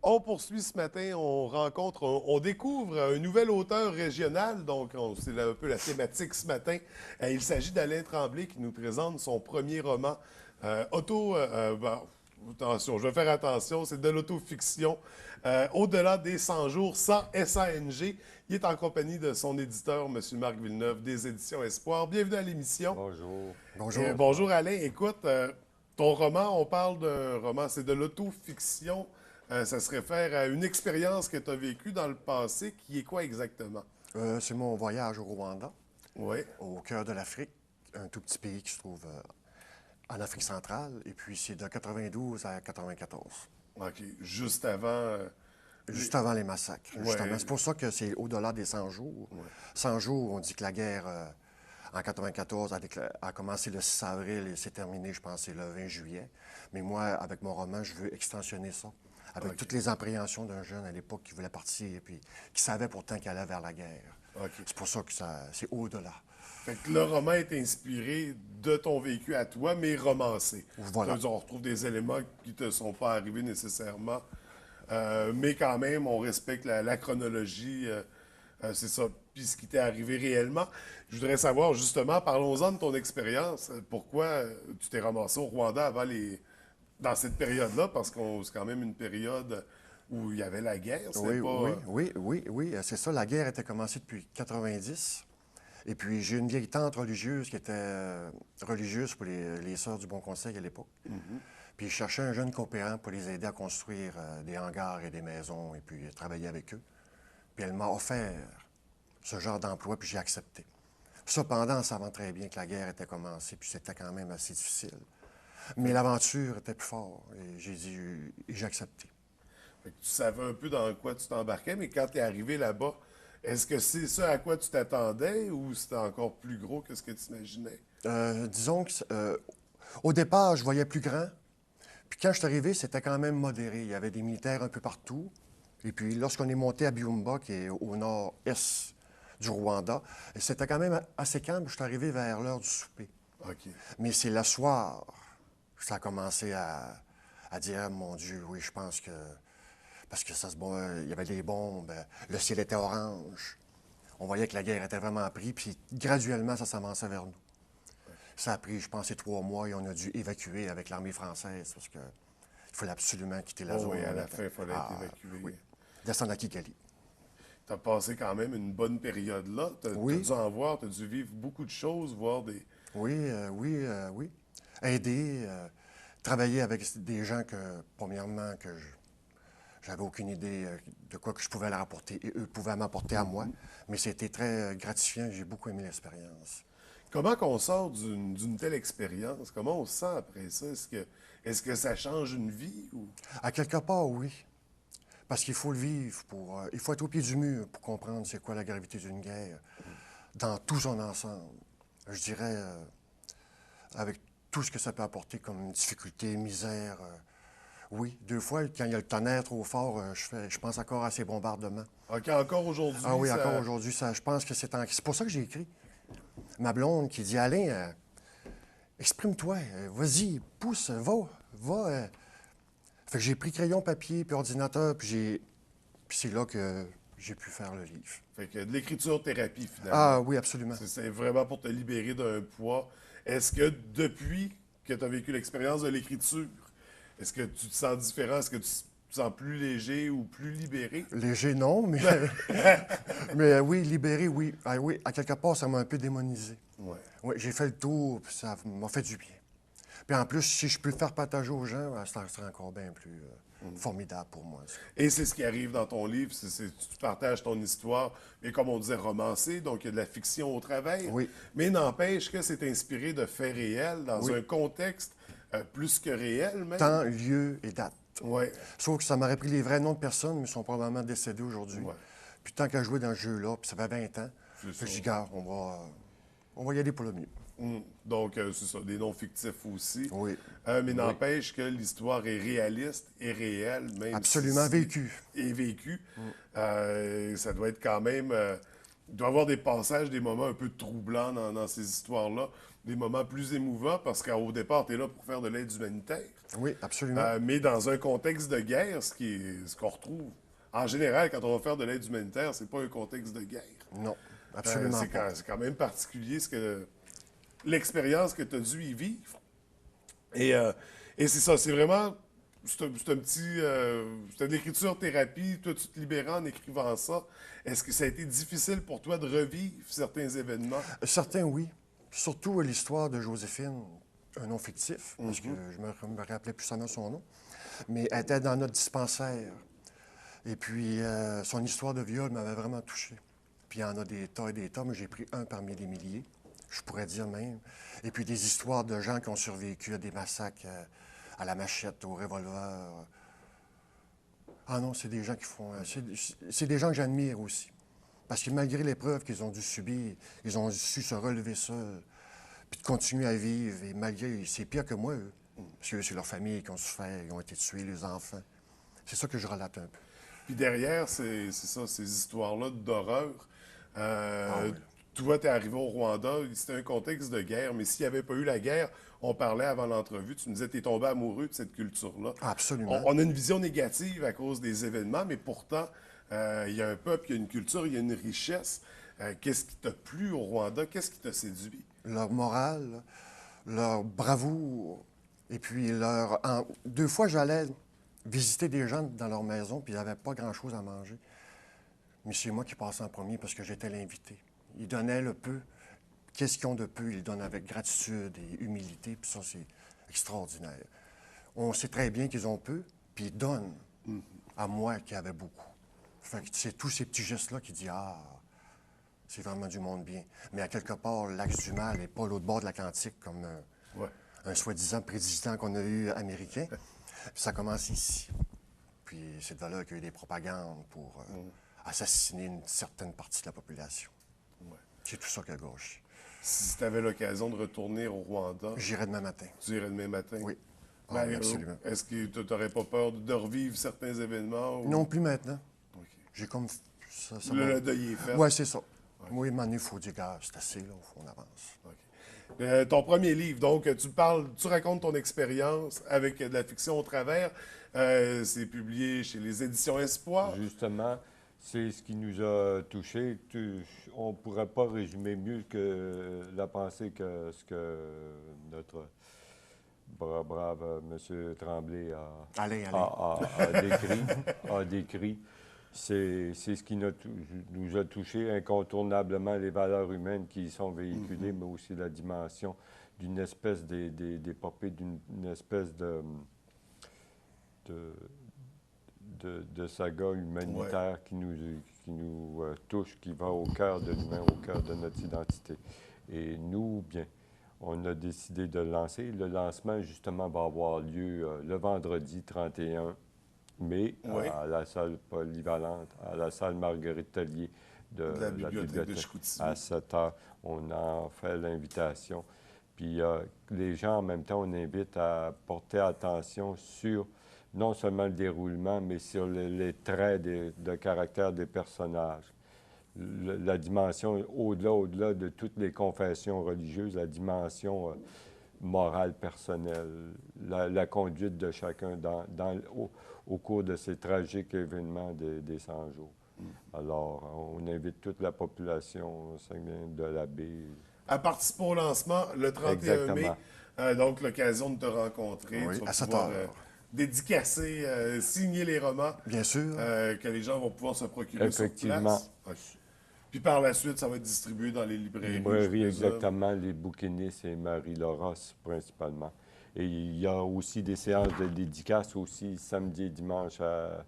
On poursuit ce matin, on rencontre, on découvre un nouvel auteur régional, donc c'est un peu la thématique ce matin. Il s'agit d'Alain Tremblay qui nous présente son premier roman, attention, je vais faire attention, c'est de l'autofiction, Au-delà des 100 jours, sans SANG. Il est en compagnie de son éditeur, M. Marc Villeneuve, des Éditions Espoir. Bienvenue à l'émission. Bonjour. Bonjour. Bonjour Alain, écoute, ton roman, on parle d'un roman, c'est de l'autofiction. Ça se réfère à une expérience que tu as vécue dans le passé, qui est quoi exactement? C'est mon voyage au Rwanda, Oui, au cœur de l'Afrique, un tout petit pays qui se trouve en Afrique centrale, et puis c'est de 92 à 94, OK. Juste avant. juste avant les massacres. Justement. Ouais. C'est pour ça que c'est au-delà des 100 jours. 100 jours, on dit que la guerre en 94 a commencé le 6 avril et s'est terminée, je pense, c'est le 20 juillet. Mais moi, avec mon roman, je veux extensionner ça, avec OK. toutes les appréhensions d'un jeune à l'époque qui voulait partir et puis qui savait pourtant qu'il allait vers la guerre. OK. C'est pour ça que c'est au-delà. Fait que le roman est inspiré de ton vécu à toi, mais romancé. Voilà. On retrouve des éléments qui ne te sont pas arrivés nécessairement. Mais quand même, on respecte la chronologie. C'est ça. Puis ce qui t'est arrivé réellement. Je voudrais savoir, justement, parlons-en de ton expérience. Pourquoi tu t'es ramassé au Rwanda dans cette période-là? Parce que c'est quand même une période où il y avait la guerre. Oui, C'était pas. oui, c'est ça. La guerre était commencée depuis 90. Et puis, j'ai une vieille tante religieuse qui était religieuse pour les Sœurs du Bon Conseil à l'époque. Puis, je cherchais un jeune coopérant pour les aider à construire des hangars et des maisons et puis travailler avec eux. Puis, elle m'a offert ce genre d'emploi, puis j'ai accepté. Cependant, en savant très bien que la guerre était commencée, puis c'était quand même assez difficile. Mais l'aventure était plus forte et j'ai dit, et j'ai accepté. Fait que tu savais un peu dans quoi tu t'embarquais, mais quand tu es arrivé là-bas, est-ce que c'est ça à quoi tu t'attendais ou c'était encore plus gros que ce que tu imaginais? Disons que, au départ, je voyais plus grand. Puis quand je suis arrivé, c'était quand même modéré. Il y avait des militaires un peu partout. Et puis lorsqu'on est monté à Byumba, qui est au nord-est du Rwanda, c'était quand même assez calme. Je suis arrivé vers l'heure du souper. OK. Mais c'est le soir que ça a commencé à dire, ah, mon Dieu, oui, je pense que... Parce que il y avait des bombes, le ciel était orange. On voyait que la guerre était vraiment prise, puis graduellement, ça s'avançait vers nous. Ça a pris, je pense, 3 mois et on a dû évacuer avec l'armée française parce qu'il fallait absolument quitter la Oh zone. oui, à On la était- fin, il fallait Ah, être évacué. oui. Descendre à Kigali. Tu as passé quand même une bonne période là. Tu as Oui. dû en voir, tu as dû vivre beaucoup de choses, voir des. Oui. Aider, travailler avec des gens que, premièrement, j'avais aucune idée de quoi que je pouvais leur apporter et eux pouvaient m'apporter à moi. Mais c'était très gratifiant. J'ai beaucoup aimé l'expérience. Comment qu'on sort d'une telle expérience? Comment on se sent après ça? Est-ce que ça change une vie ou. À quelque part, oui. Parce qu'il faut le vivre il faut être au pied du mur pour comprendre c'est quoi la gravité d'une guerre dans tout son ensemble. Je dirais, avec tout ce que ça peut apporter comme difficulté, misère. Oui, 2 fois, quand il y a le tonnerre trop fort, je pense encore à ces bombardements. OK, encore aujourd'hui, Ah oui, ça. encore aujourd'hui, je pense que c'est pour ça que j'ai écrit. Ma blonde qui dit, Alain, exprime-toi, vas-y, pousse, va. Fait que j'ai pris crayon, papier, puis ordinateur, puis c'est là que j'ai pu faire le livre. Fait que de l'écriture-thérapie, finalement. Ah oui, absolument. C'est vraiment pour te libérer d'un poids. Est-ce que depuis que tu as vécu l'expérience de l'écriture, est-ce que tu te sens différent? Est-ce que tu te sens plus léger ou plus libéré? Léger, non, mais, mais oui, libéré, oui. Ah, oui, à quelque part, ça m'a un peu démonisé. Ouais. Oui, j'ai fait le tour, puis ça m'a fait du bien. Puis en plus, si je peux le faire partager aux gens, ça serait encore bien plus formidable pour moi. Ça. Et c'est ce qui arrive dans ton livre, tu partages ton histoire, mais comme on disait, romancée, donc il y a de la fiction au travail. Oui. Mais n'empêche que c'est inspiré de faits réels, dans Oui. un contexte plus que réel même. Temps, lieu et date. Ouais. Sauf que ça m'aurait pris les vrais noms de personnes, mais ils sont probablement décédés aujourd'hui. Ouais. Puis tant qu'à jouer dans ce jeu-là, puis ça fait 20 ans, C'est fait que ça. je dis, gars, on va y aller pour le mieux. Donc, c'est ça, des noms fictifs aussi. Oui. Mais n'empêche que l'histoire est réaliste et réelle, même Absolument si- vécu. Et vécue. Ça doit être quand même il doit y avoir des passages, des moments un peu troublants dans ces histoires-là, des moments plus émouvants, parce qu'au départ, tu es là pour faire de l'aide humanitaire. Oui, absolument. Mais dans un contexte de guerre, ce qu'on retrouve, en général, quand on va faire de l'aide humanitaire, c'est pas un contexte de guerre. Non, absolument pas. C'est quand même particulier l'expérience que tu as dû y vivre. Et, euh, et c'est ça, c'est vraiment. C'est un petit. C'est une écriture thérapie. Toi, tu te libérais en écrivant ça. Est-ce que ça a été difficile pour toi de revivre certains événements? Certains, oui. Surtout l'histoire de Joséphine, un nom fictif, parce que je me rappelais plus son nom. Mais elle était dans notre dispensaire. Et puis, son histoire de viol m'avait vraiment touché. Puis, il y en a des tas et des tas, mais j'ai pris un parmi des milliers, je pourrais dire même. Et puis, des histoires de gens qui ont survécu à des massacres à la machette, au revolver. Ah non, c'est des gens qui font... c'est des gens que j'admire aussi. Parce que malgré l'épreuve qu'ils ont dû subir, ils ont su se relever seuls, puis de continuer à vivre. Et malgré... C'est pire que moi, eux. Parce que c'est leur famille qui ont souffert, ils ont été tués, les enfants. C'est ça que je relate un peu. Puis derrière, c'est ça, ces histoires-là d'horreur. Ah oui. Toi, t'es arrivé au Rwanda, c'était un contexte de guerre, mais s'il n'y avait pas eu la guerre, on parlait avant l'entrevue, tu nous disais que tu es tombé amoureux de cette culture-là. Absolument. On a une vision négative à cause des événements, mais pourtant, il y a un peuple, il y a une culture, il y a une richesse. Qu'est-ce qui t'a plu au Rwanda? Qu'est-ce qui t'a séduit? Leur morale, leur bravoure, et puis leur... Deux fois, j'allais visiter des gens dans leur maison, puis ils n'avaient pas grand-chose à manger. Mais c'est moi qui passais en premier parce que j'étais l'invité. Ils donnaient le peu. Qu'est-ce qu'ils ont de peu? Ils donnent avec gratitude et humilité, puis ça, c'est extraordinaire. On sait très bien qu'ils ont peu, puis ils donnent à moi qui avait beaucoup. Fait que c'est tous ces petits gestes-là qui disent ah, c'est vraiment du monde bien. Mais à quelque part, l'axe du mal n'est pas l'autre bord de l'Atlantique comme Ouais. un soi-disant président qu'on a eu américain. Puis ça commence ici. Puis c'est de là qu'il y a eu des propagandes pour assassiner une certaine partie de la population. Ouais. C'est tout ça que gauche. Si tu avais l'occasion de retourner au Rwanda, J'irai demain matin. tu irais demain matin? Oui. Ah Ben, oui, absolument. est-ce que tu n'aurais pas peur de revivre certains événements? Non plus maintenant. OK. J'ai comme... Ça Le deuil est fait. Oui, c'est ça. Oui, maintenant, il faut dire, gars, c'est assez, là, on avance. OK. Ton premier livre, donc, tu racontes ton expérience avec de la fiction au travers. C'est publié chez les Éditions Espoir. Justement, c'est ce qui nous a touchés. On ne pourrait pas résumer mieux que la pensée que ce que notre brave M. Tremblay Allez. a décrit. C'est ce qui nous a touchés, incontournablement les valeurs humaines qui y sont véhiculées, mais aussi la dimension d'une espèce d'épopée, d'une espèce de saga humanitaire qui nous touche, qui va au cœur de l'humain, au cœur de notre identité. Et nous, bien, on a décidé de le lancer. Le lancement, justement, va avoir lieu le vendredi 31 mai à la salle polyvalente, à la salle Marguerite Tellier de La la bibliothèque de Chicoutimi. À 7 heures, on en fait l'invitation. Puis les gens, en même temps, on invite à porter attention sur non seulement le déroulement, mais sur les traits de caractère des personnages. La dimension, au-delà de toutes les confessions religieuses, la dimension morale personnelle, la conduite de chacun au cours de ces tragiques événements des 100 jours. Alors, on invite toute la population de la baie. À participer au lancement le 31 mai. Exactement. Donc, l'occasion de te rencontrer. Oui, Tu vas à 7 pouvoir heures. dédicacer, signer les romans Bien sûr. que les gens vont pouvoir se procurer Effectivement. sur place. OK. Puis par la suite, ça va être distribué dans les librairies. je Librairie, présume. exactement, les bouquinistes et Marie-Laurence principalement. Et il y a aussi des séances de dédicaces aussi samedi et dimanche à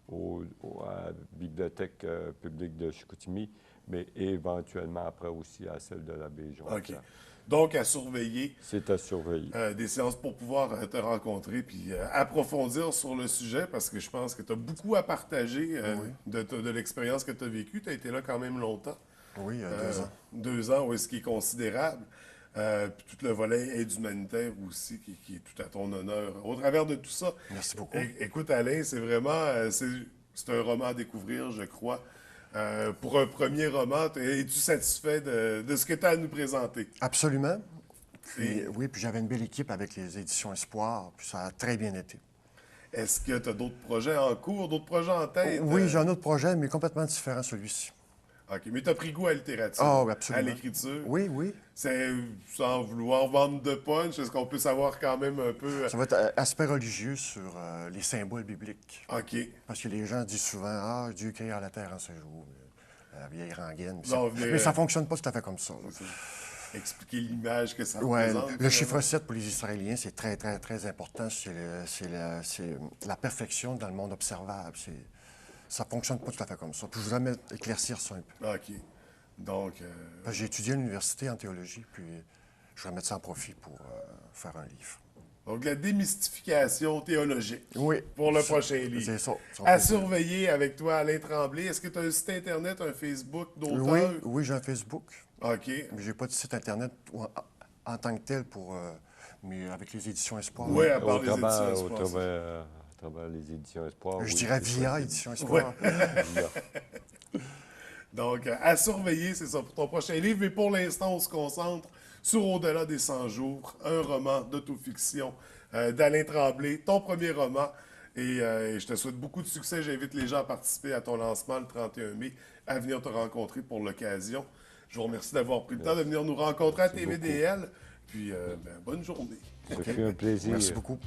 la Bibliothèque publique de Chicoutimi, mais éventuellement après aussi à celle de la baie Jonquière. OK. Donc, à surveiller. C'est à surveiller. Des séances pour pouvoir te rencontrer puis approfondir sur le sujet parce que je pense que tu as beaucoup à partager de l'expérience que tu as vécue. Tu as été là quand même longtemps. Oui, 2 ans. 2 ans, oui, ce qui est considérable. Puis tout le volet aide humanitaire aussi, qui est tout à ton honneur. Au travers de tout ça, Merci beaucoup. écoute Alain, c'est vraiment, c'est un roman à découvrir, je crois. Pour un premier roman, es-tu satisfait de ce que tu as à nous présenter? Absolument. Puis, Et- oui, puis j'avais une belle équipe avec les éditions Espoir, puis ça a très bien été. Est-ce que tu as d'autres projets en cours, d'autres projets en tête? Oui, j'ai un autre projet, mais complètement différent de celui-ci. OK, mais tu as pris goût à la littérature, Ah, oui, à absolument. l'écriture. Oui, oui. C'est sans vouloir vendre de punch, est-ce qu'on peut savoir quand même un peu... Ça va être aspect religieux sur les symboles bibliques. OK. Parce que les gens disent souvent, ah, Dieu créa la terre en 6 jours, la vieille rengaine. Non, Mais ça ne fonctionne pas tout à fait comme ça. Expliquer l'image que ça Ouais, représente. le chiffre 7 pour les Israéliens, c'est très, très, très important. C'est la perfection dans le monde observable. Ça ne fonctionne pas tout à fait comme ça. Puis je voudrais éclaircir ça un peu. OK. Donc, Parce que j'ai étudié à l'université en théologie, puis je vais mettre ça en profit pour faire un livre. donc, la démystification théologique Oui. pour le prochain livre. C'est ça. À surveiller avec toi, Alain Tremblay. Est-ce que tu as un site Internet, un Facebook d'auteur? Oui, oui, j'ai un Facebook. OK. Mais j'ai pas de site Internet en tant que tel mais avec les éditions Espoir. Oui, à Au part les éditions travers, Espoir, ça. à travers les éditions Espoir. Je oui, dirais c'est via possible. Éditions Espoir. Via. Donc, à surveiller, c'est ça pour ton prochain livre. Mais pour l'instant, on se concentre sur Au-delà des 100 jours, un roman d'autofiction d'Alain Tremblay, ton premier roman. Et je te souhaite beaucoup de succès. J'invite les gens à participer à ton lancement le 31 mai, à venir te rencontrer pour l'occasion. Je vous remercie d'avoir pris le temps de venir nous rencontrer à Merci TVDL. Puis, bonne journée. Ce fut un plaisir. Merci beaucoup.